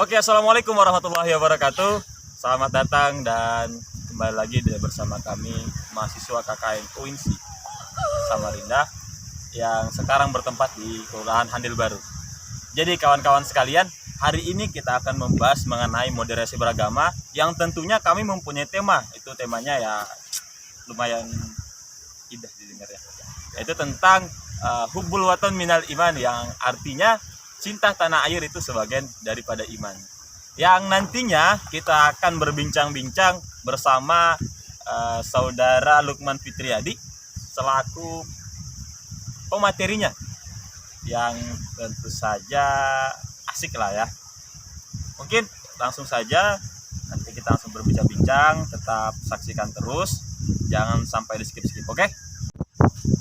Oke, assalamualaikum warahmatullahi wabarakatuh. Selamat datang dan kembali lagi bersama kami mahasiswa KKN UINSI Samarinda yang sekarang bertempat di Kelurahan Handil Baru. Jadi kawan-kawan sekalian, hari ini kita akan membahas mengenai moderasi beragama yang tentunya kami mempunyai tema. Itu temanya ya lumayan indah didengar ya. Yaitu tentang hubbul watan minal iman, yang artinya cinta tanah air itu sebagian daripada iman. Yang nantinya kita akan berbincang-bincang bersama saudara Lukman Fitriadi selaku pematerinya, yang tentu saja asik lah ya. Mungkin langsung saja nanti kita langsung berbincang-bincang, tetap saksikan terus, jangan sampai di skip-skip, oke?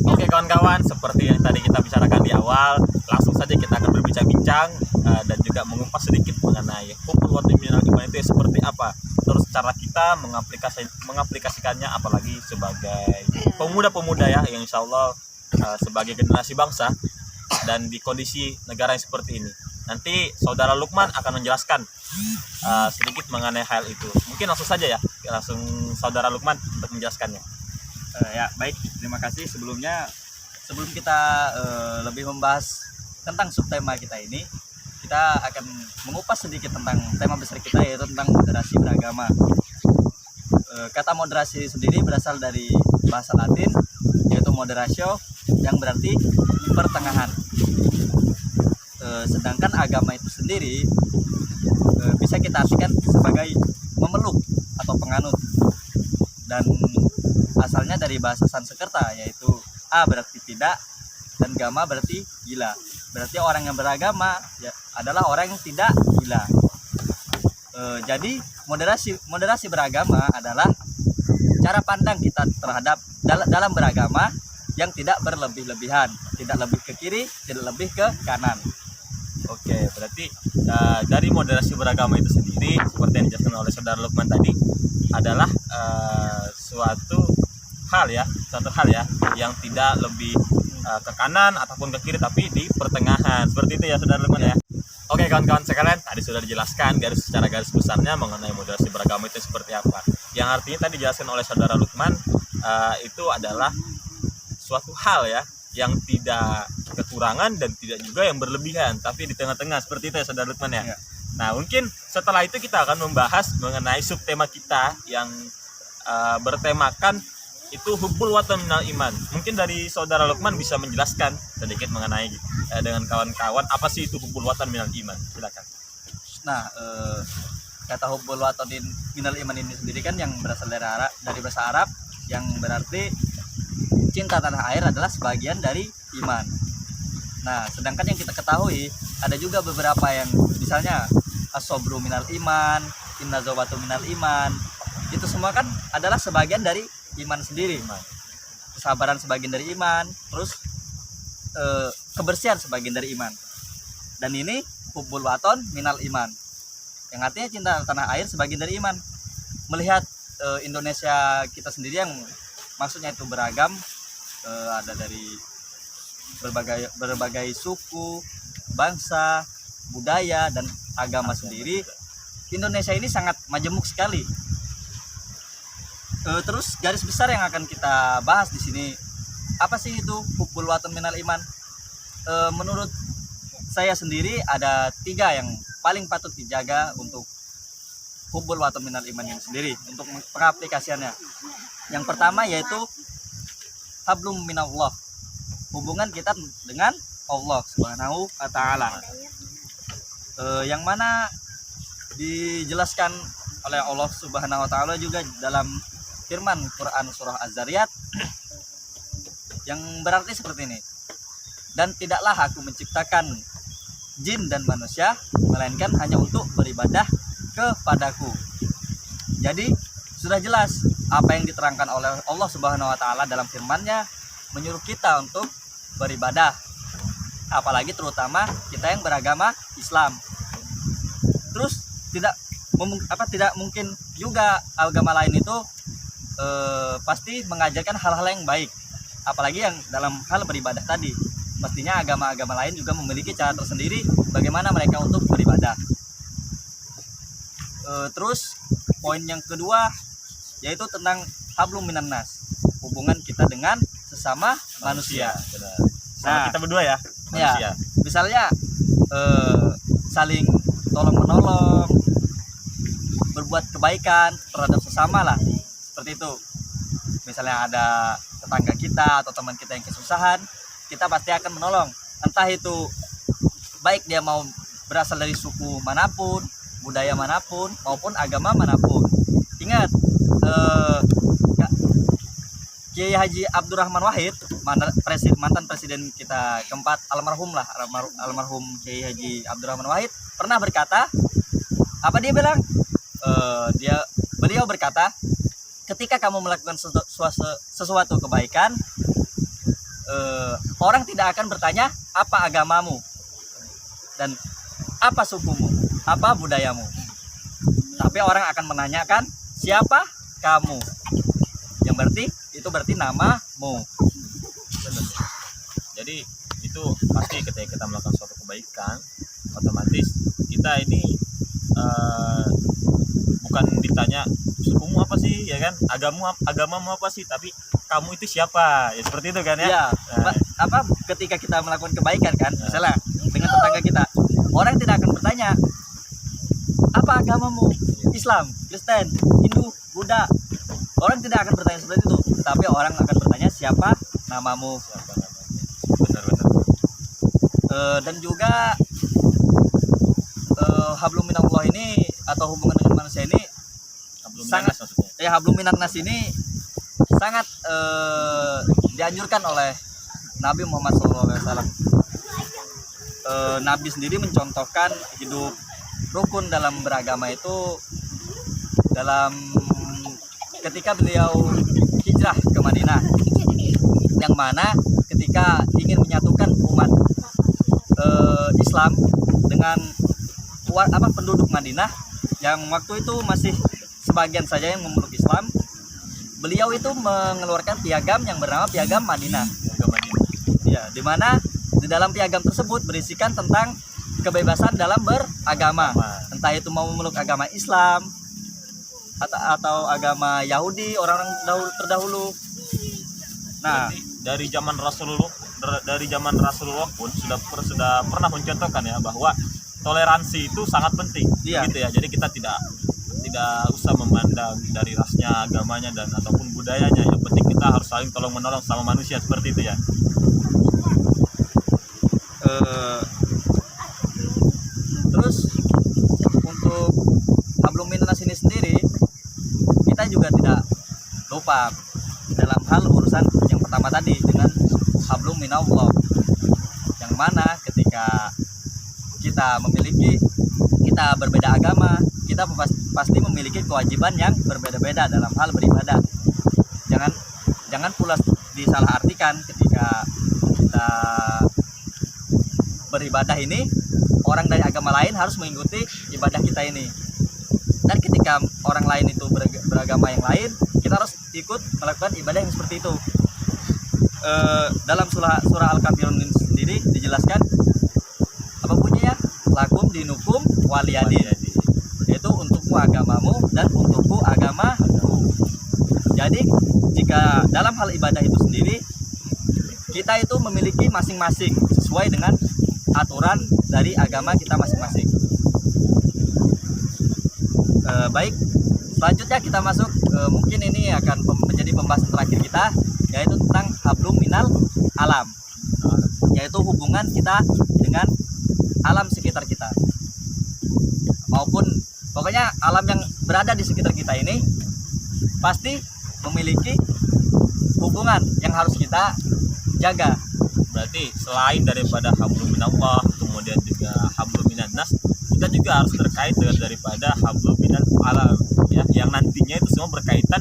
Oke kawan-kawan, seperti yang tadi kita bicarakan di awal, langsung saja kita akan berbincang-bincang dan juga mengupas sedikit mengenai hubbul watan minal iman itu seperti apa. Terus cara kita mengaplikasikannya, apalagi sebagai pemuda-pemuda ya, yang insya Allah sebagai generasi bangsa dan di kondisi negara yang seperti ini. Nanti saudara Lukman akan menjelaskan sedikit mengenai hal itu. Mungkin langsung saja ya, langsung saudara Lukman untuk menjelaskannya. Ya baik, terima kasih. Sebelum kita lebih membahas tentang subtema kita ini, kita akan mengupas sedikit tentang tema besar kita, yaitu tentang moderasi beragama. Kata moderasi sendiri berasal dari bahasa Latin, yaitu moderatio, yang berarti pertengahan. Sedangkan agama itu sendiri bisa kita artikan sebagai memeluk atau penganut, dan asalnya dari bahasa Sanskerta, yaitu a berarti tidak dan gama berarti gila. Berarti orang yang beragama ya, adalah orang yang tidak gila. Jadi moderasi beragama adalah cara pandang kita terhadap dalam beragama yang tidak berlebih-lebihan, tidak lebih ke kiri, tidak lebih ke kanan. Oke, berarti dari moderasi beragama itu sendiri, seperti yang dijelaskan oleh saudara Lukman tadi, adalah suatu hal ya yang tidak lebih ke kanan ataupun ke kiri, tapi di pertengahan. Seperti itu ya saudara Lukman ya. Oke kawan-kawan sekalian, tadi sudah dijelaskan secara garis besarnya mengenai moderasi beragama itu seperti apa. Yang artinya tadi dijelaskan oleh saudara Lukman, itu adalah suatu hal ya yang tidak kekurangan dan tidak juga yang berlebihan, tapi di tengah-tengah. Seperti itu ya saudara Lukman ya. Nah mungkin setelah itu kita akan membahas mengenai subtema kita yang bertemakan itu hubbul watan minal iman. Mungkin dari saudara Lukman bisa menjelaskan sedikit mengenai dengan kawan-kawan apa sih itu hubbul watan minal iman. Silakan. Nah, kata hubbul watan minal iman ini sendiri kan yang berasal dari bahasa Arab, yang berarti cinta tanah air adalah sebagian dari iman. Nah, sedangkan yang kita ketahui ada juga beberapa yang misalnya as-sabru minal iman, innazawatu minal iman. Itu semua kan adalah sebagian dari iman sendiri. Kesabaran sebagian dari iman, terus kebersihan sebagian dari iman. Dan ini hubbul watan minal iman, yang artinya cinta tanah air sebagian dari iman. Melihat Indonesia kita sendiri yang maksudnya itu beragam, ada dari berbagai suku, bangsa, budaya, dan agama sendiri. Indonesia ini sangat majemuk sekali. Terus garis besar yang akan kita bahas di sini, apa sih itu hubbul watan minal iman? Menurut saya sendiri ada 3 yang paling patut dijaga untuk hubbul watan minal iman ini sendiri, untuk pengaplikasiannya. Yang pertama yaitu hablum minallah, hubungan kita dengan Allah Subhanahu wa Ta'ala, yang mana dijelaskan oleh Allah Subhanahu wa Ta'ala juga dalam firman Quran surah Az-Zariyat, yang berarti seperti ini: dan tidaklah aku menciptakan jin dan manusia melainkan hanya untuk beribadah kepadaku. Jadi sudah jelas apa yang diterangkan oleh Allah Subhanahu wa Ta'ala dalam firman-Nya, menyuruh kita untuk beribadah, apalagi terutama kita yang beragama Islam. Terus tidak mungkin juga agama lain itu pasti mengajarkan hal-hal yang baik, apalagi yang dalam hal beribadah tadi. Pastinya agama-agama lain juga memiliki cara tersendiri bagaimana mereka untuk beribadah. Terus poin yang kedua yaitu tentang hablum minan nas, hubungan kita dengan sesama manusia. Benar. Sama Nah, kita berdua ya, manusia. Misalnya saling tolong menolong, berbuat kebaikan terhadap sesama lah, seperti itu. Misalnya ada tetangga kita atau teman kita yang kesusahan, kita pasti akan menolong, entah itu baik dia mau berasal dari suku manapun, budaya manapun, maupun agama manapun. Ingat, Kiai Haji Abdurrahman Wahid, mantan presiden kita keempat, almarhum Kiai Haji Abdurrahman Wahid, pernah berkata, apa dia bilang? Beliau berkata, ketika kamu melakukan sesuatu kebaikan, orang tidak akan bertanya apa agamamu dan apa sukumu, apa budayamu, tapi orang akan menanyakan siapa kamu, yang berarti namamu. Benar. Jadi itu pasti ketika kita melakukan suatu kebaikan, otomatis kita ini bukan ditanya sukumu apa sih, ya kan, agamamu apa sih, tapi kamu itu siapa, ya seperti itu kan ya. Iya. Nah, Ketika kita melakukan kebaikan kan, misalnya dengan tetangga kita, orang tidak akan bertanya apa agamamu, Islam, Kristen, Hindu, Buddha. Orang tidak akan bertanya seperti itu, tapi orang akan bertanya siapa namamu. siapa namanya. Benar-benar. Dan juga hablum minallah ini atau hubungan dengan manusia ini Hablum sangat- minas maksudnya. hablum minan nas ini sangat dianjurkan oleh Nabi Muhammad SAW. Nabi sendiri mencontohkan hidup rukun dalam beragama itu dalam ketika beliau hijrah ke Madinah, yang mana ketika ingin menyatukan umat Islam dengan penduduk Madinah yang waktu itu masih sebagian saja yang memeluk Islam, beliau itu mengeluarkan piagam yang bernama Piagam Madinah. Agama Madinah. Ya, di mana di dalam piagam tersebut berisikan tentang kebebasan dalam beragama, entah itu mau memeluk agama Islam atau agama Yahudi, orang-orang terdahulu. Nah, Berarti dari zaman Rasulullah pun sudah pernah mencontohkan ya bahwa toleransi itu sangat penting. Iya. Gitu ya. Jadi kita tidak usah memandang dari rasnya, agamanya dan ataupun budayanya. Yang penting kita harus saling tolong menolong sama manusia, seperti itu ya. Terus untuk hablum minas ini sendiri, kita juga tidak lupa dalam hal urusan yang pertama tadi dengan hablum minallah, yang mana ketika kita berbeda agama, kita pasti memiliki kewajiban yang berbeda-beda dalam hal beribadah. Jangan pula disalahartikan ketika kita beribadah ini, orang dari agama lain harus mengikuti ibadah kita ini. Dan ketika orang lain itu beragama yang lain, kita harus ikut melakukan ibadah yang seperti itu. Dalam surah Al-Kafirun sendiri dijelaskan apa bunyinya? Lakum dinukum waliyadin, yaitu untukmu agamamu dan untukku agamaku. Jadi jika dalam hal ibadah itu sendiri, kita itu memiliki masing-masing sesuai dengan aturan dari agama kita masing-masing. Baik, selanjutnya kita masuk, mungkin ini akan menjadi pembahasan terakhir kita, yaitu tentang hablum minal alam, yaitu hubungan kita dengan alam sekitar kita, maupun pokoknya alam yang berada di sekitar kita ini pasti memiliki hubungan yang harus kita jaga. Berarti selain daripada hablum minallah, kemudian juga hablum minan nas, kita juga harus terkait dengan daripada hablum minal alam ya, yang nantinya itu semua berkaitan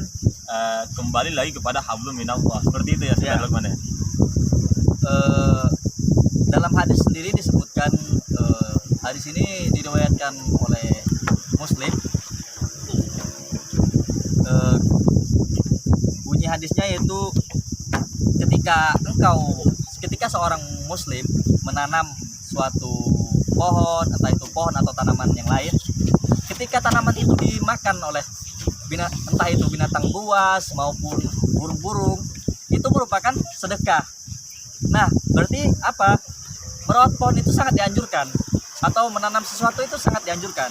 kembali lagi kepada hablum minallah. Seperti itu ya, Ya. Saudara Lukman ya. Dalam hadis sendiri disebutkan, hadis ini diriwayatkan oleh Muslim. Bunyi hadisnya yaitu ketika seorang muslim menanam suatu pohon, entah itu pohon atau tanaman yang lain, ketika tanaman itu dimakan oleh entah itu binatang buas maupun burung-burung, itu merupakan sedekah. Nah, berarti apa? Merawat pohon itu sangat dianjurkan, atau menanam sesuatu itu sangat dianjurkan.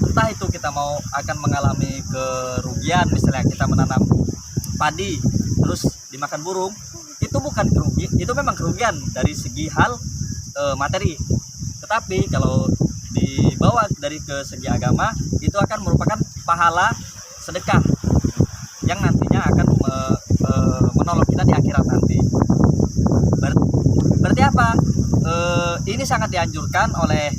Entah itu kita mau akan mengalami kerugian, misalnya kita menanam padi terus dimakan burung, itu bukan kerugian, itu memang kerugian dari segi hal materi. Tetapi kalau dibawa dari ke segi agama, itu akan merupakan pahala sedekah yang nantinya akan menolong kita di akhirat nanti. Berarti apa? Ini sangat dianjurkan oleh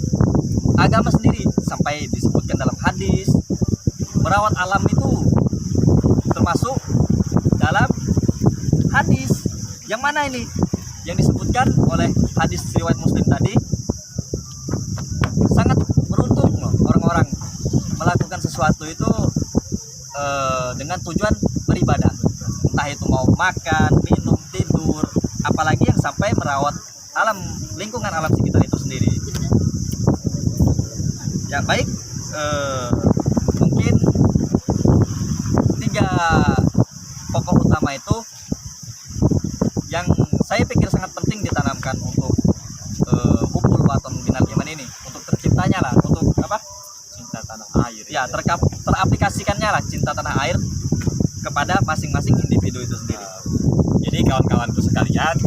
agama sendiri, sampai disebutkan dalam hadis. Merawat alam itu termasuk dalam hadis. Yang mana ini? Yang disebutkan oleh hadis riwayat Muslim tadi. Sangat beruntung loh orang-orang melakukan sesuatu itu dengan tujuan beribadah. Entah itu mau makan, minum, tidur, apalagi yang sampai merawat alam, lingkungan alam sekitar itu sendiri. Ya baik, mungkin 3 pokok utama itu yang saya pikir sangat penting ditanamkan untuk hubbul waton minal iman ini, untuk terciptanya lah, untuk apa? Cinta tanah air. Ya, teraplikasikannya lah cinta tanah air kepada masing-masing individu itu sendiri. Jadi kawan-kawanku sekalian,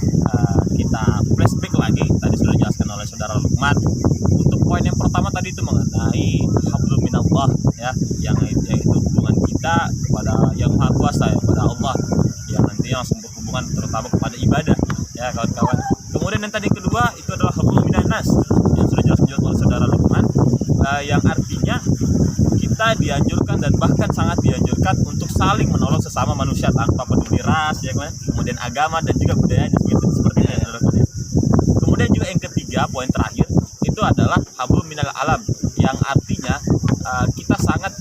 kita flashback lagi, tadi sudah dijelaskan oleh saudara Lukman. Untuk poin yang pertama tadi itu mengenai hablum minallah, ya, yang itu hubungan kita kepada yang Maha Kuasa, ya, kepada Allah, yang nantinya langsung berhubungan terutama kepada ibadah, ya kawan-kawan. Kemudian yang tadi kedua itu adalah hablum minannas, yang sudah dijelaskan juga oleh saudara Lukman, yang artinya kita dianjurkan dan bahkan sangat dianjurkan untuk saling menolong sesama manusia tanpa peduli ras, ya kan? Kemudian agama dan juga budayanya, seperti itu, ya. Kemudian juga yang ketiga, poin terakhir itu adalah hablum minal alam, yang artinya kita sangat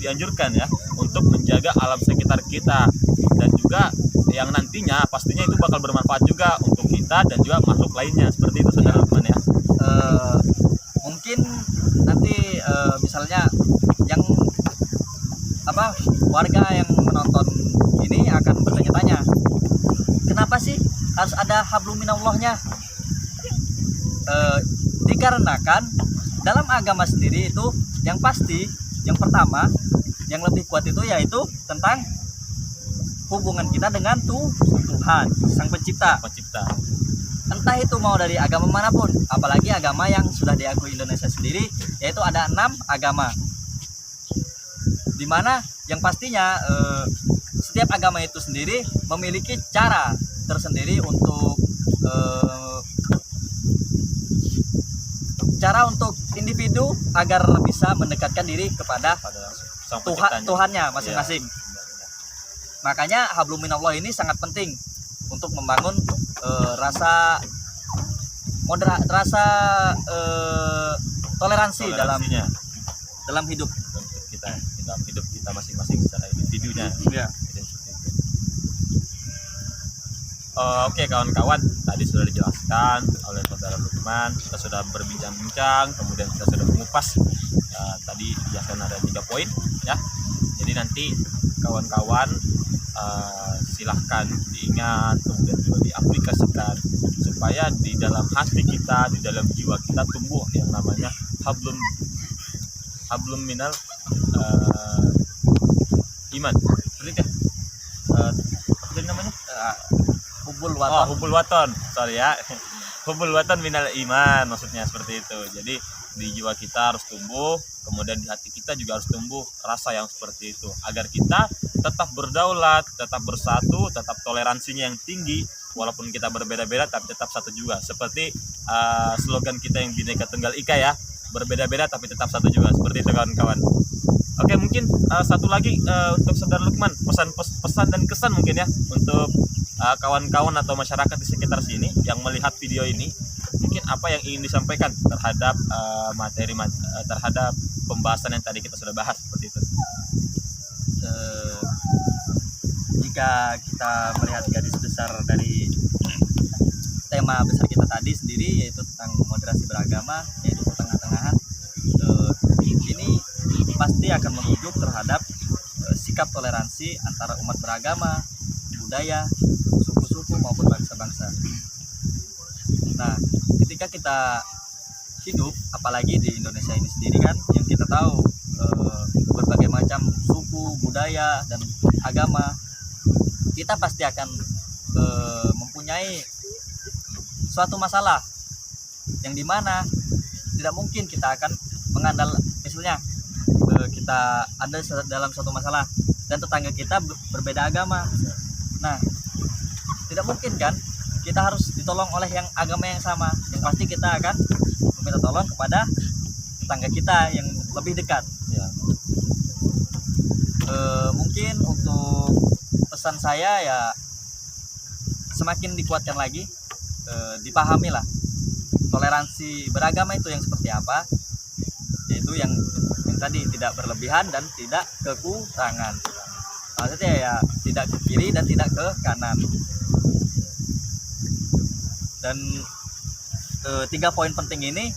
dianjurkan ya untuk menjaga alam sekitar kita, dan juga yang nantinya pastinya itu bakal bermanfaat juga untuk kita dan juga makhluk lainnya, seperti itu saudara Lukman ya. Mungkin nanti misalnya yang warga yang menonton ini akan bertanya-tanya, kenapa sih harus ada hablum minallahnya? Dikarenakan dalam agama sendiri itu yang pasti, yang pertama, yang lebih kuat itu yaitu tentang hubungan kita dengan Tuhan, Sang Pencipta. Entah itu mau dari agama manapun, apalagi agama yang sudah diakui Indonesia sendiri, yaitu ada 6 agama. Dimana yang pastinya setiap agama itu sendiri memiliki cara tersendiri untuk individu agar bisa mendekatkan diri kepada Tuhannya masing-masing. Ya. Makanya hablum minallah ini sangat penting untuk membangun rasa toleransi dalam hidup kita masing-masing secara individunya. Ya. Oke kawan-kawan, tadi sudah dijelaskan oleh saudara Lukman, kita sudah berbincang-bincang, kemudian kita sudah mengupas. Tadi dijelaskan ada 3 poin, ya. Jadi nanti kawan-kawan silahkan diingat, kemudian juga diaplikasikan supaya di dalam hati kita, di dalam jiwa kita tumbuh yang namanya hablum minal iman. Seperti itu. Apa namanya? Hubbul waton. Sorry ya. Hubbul waton minal iman, maksudnya seperti itu. Jadi di jiwa kita harus tumbuh, kemudian di hati kita juga harus tumbuh rasa yang seperti itu, agar kita tetap berdaulat, tetap bersatu, tetap toleransinya yang tinggi, walaupun kita berbeda-beda tapi tetap satu juga. Seperti slogan kita yang Bhinneka Tunggal Ika ya, berbeda-beda tapi tetap satu juga. Seperti itu kawan-kawan. Oke, mungkin satu lagi untuk saudara Lukman, pesan dan kesan mungkin ya untuk kawan-kawan atau masyarakat di sekitar sini yang melihat video ini, mungkin apa yang ingin disampaikan terhadap terhadap pembahasan yang tadi kita sudah bahas seperti itu. Jika kita melihat garis besar dari tema besar kita tadi sendiri, yaitu tentang moderasi beragama, yaitu pertengah-tengahan, ini pasti pasti akan menuju terhadap sikap toleransi antara umat beragama, budaya, suku-suku maupun bangsa-bangsa. Nah, ketika kita hidup, apalagi di Indonesia ini sendiri kan, yang kita tahu berbagai macam suku, budaya, dan agama, kita pasti akan mempunyai suatu masalah yang dimana tidak mungkin kita akan mengandal, misalnya kita ada dalam suatu masalah dan tetangga kita berbeda agama. Nah, tidak mungkin kan kita harus ditolong oleh yang agama yang sama. Yang pasti kita akan meminta tolong kepada tetangga kita yang lebih dekat ya. Mungkin untuk pesan saya ya, semakin dikuatkan lagi, dipahami lah toleransi beragama itu yang seperti apa, yaitu yang tadi tidak berlebihan dan tidak kekurangan. Maksudnya ya tidak ke kiri dan tidak ke kanan. Dan 3 poin penting ini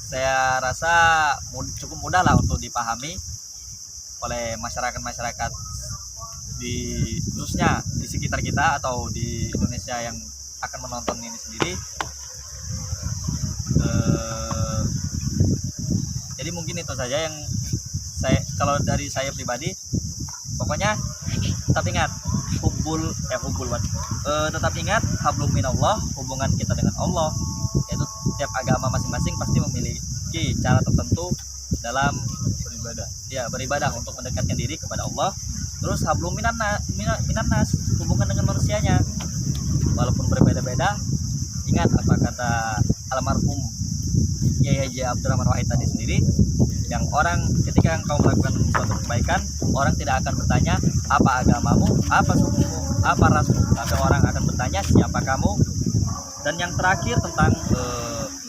saya rasa cukup mudah lah untuk dipahami oleh masyarakat khususnya di sekitar kita atau di Indonesia yang akan menonton ini sendiri. Jadi mungkin itu saja yang kalau dari saya pribadi, pokoknya tetap ingat tetap ingat hablum minallah, hubungan kita dengan Allah, yaitu tiap agama masing-masing pasti memiliki cara tertentu dalam beribadah untuk mendekatkan diri kepada Allah. Terus hablum minannas, hubungan dengan manusianya, walaupun berbeda-beda, ingat apa kata almarhum Kiai Haji Abdurrahman Wahid tadi sendiri, yang orang ketika engkau melakukan suatu kebaikan, orang tidak akan bertanya apa agamamu, apa sukumu, apa rasmu, tapi orang akan bertanya siapa kamu. Dan yang terakhir tentang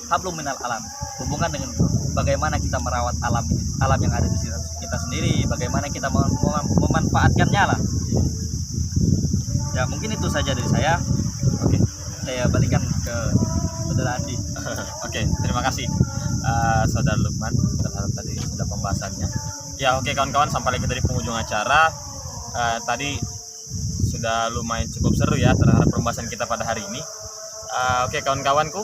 hablum minal alam, hubungan dengan bagaimana kita merawat alam yang ada di sekitar kita sendiri, bagaimana kita memanfaatkannya lah. Ya mungkin itu saja dari saya. Oke, saya balikan ke saudara Andi. Oke, terima kasih saudara Lukman terhadap tadi sudah pembahasannya. Ya oke kawan-kawan, sampai lagi dari penghujung acara. Tadi sudah lumayan cukup seru ya terhadap pembahasan kita pada hari ini. Oke kawan-kawanku,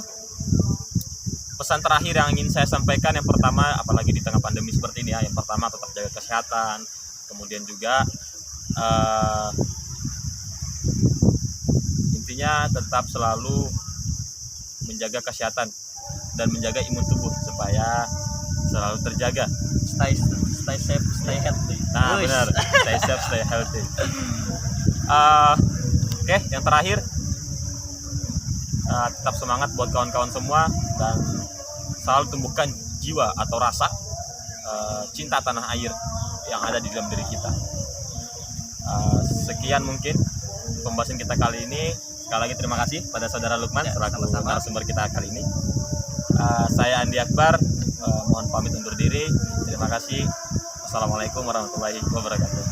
pesan terakhir yang ingin saya sampaikan, yang pertama, apalagi di tengah pandemi seperti ini ya, yang pertama tetap jaga kesehatan, kemudian juga intinya tetap selalu menjaga kesehatan dan menjaga imun tubuh supaya selalu terjaga. Stay safe, stay healthy. Nah benar, stay safe, stay healthy. Oke, yang terakhir, tetap semangat buat kawan-kawan semua dan selalu tumbuhkan jiwa atau rasa cinta tanah air yang ada di dalam diri kita. Sekian mungkin pembahasan kita kali ini. Sekali lagi terima kasih pada saudara Lukman selaku narasumber kita kali ini. Saya Andi Akbar, mohon pamit undur diri. Terima kasih. Wassalamualaikum warahmatullahi wabarakatuh.